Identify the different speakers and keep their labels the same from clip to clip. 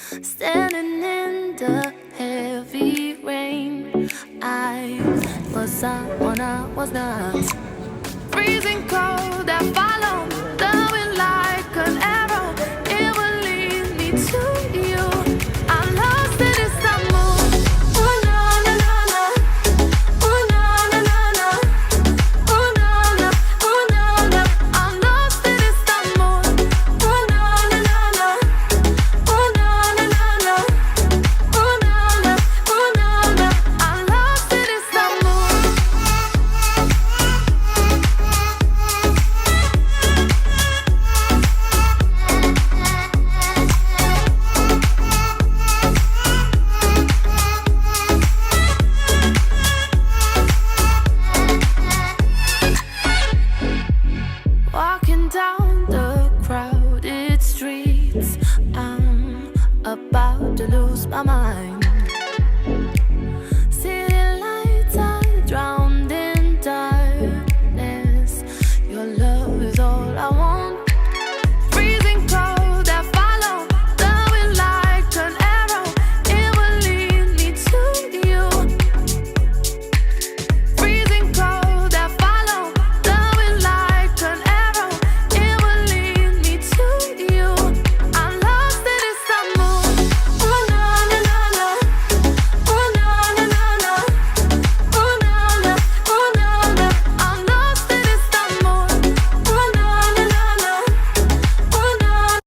Speaker 1: Standing in the heavy rain, I was someone I was not. Freezing cold, I follow the wind like an arrow. It will lead me to you. I'm lost in Istanbul. Ooh, na, na, na, na. Ooh, na, na, na, na. Ooh, na, na, ooh, na, na. I'm lost in Istanbul. Ooh, na, na, na, na. Ooh, na, na, na, na. Ooh, na, na, ooh, na, na. I'm lost in Istanbul. Walking down the crowded streets, I'm about to lose my mind. City lights are drowned in darkness. Your love is all I want. Freezing cold, I follow the wind like an arrow. It will lead me to you. Freezing cold, I follow the wind like an arrow. It will lead me to you. I'm lost in Istanbul. Ooh, na, na, na, na. Ooh, na, na, na, na. Ooh, na, na, ooh, na, na. I'm lost in Istanbul. Ooh, na, na, na, na. Ooh, na.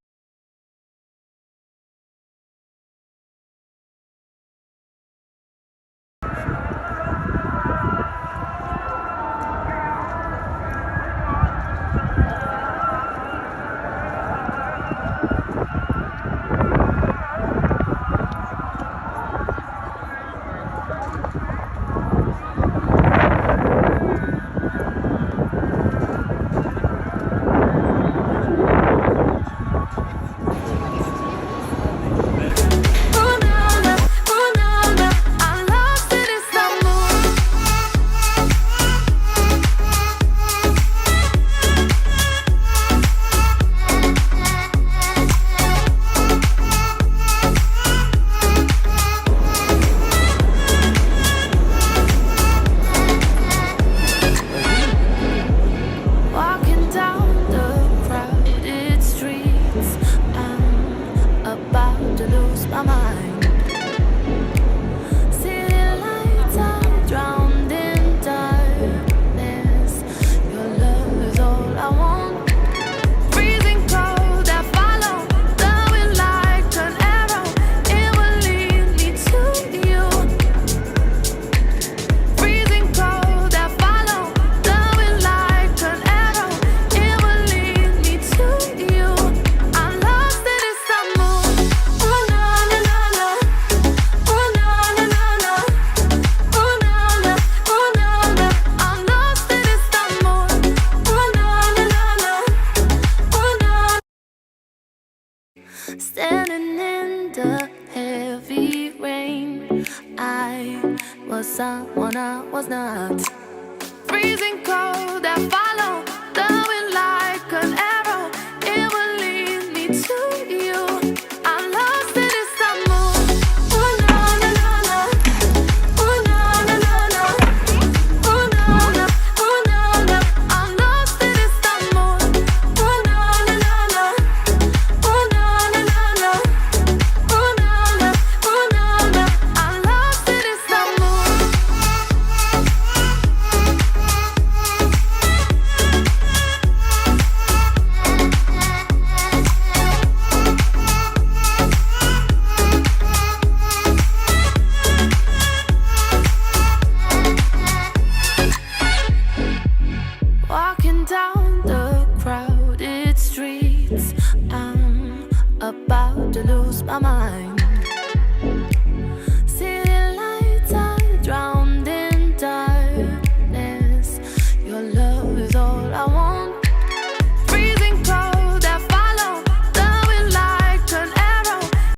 Speaker 1: Ooh, na, na, ooh, na, na. I'm lost in Istanbul. Walking down the crowded streets, I'm about to lose my mind. City lights are drowned in darkness. Your love is all I want. Freezing cold, I follow the wind like an arrow. It will lead me to you. Freezing cold, I follow the wind like an arrow. It will lead me to you. I'm lost in Istanbul. Ooh, na, na, na, na. Ooh, na, na, na, na. Ooh, na, na, ooh, na, na. I'm lost in Istanbul. Ooh, na, na, na, na. Ooh, na. Standing in the heavy rain, I was someone I was not. Freezing cold, I follow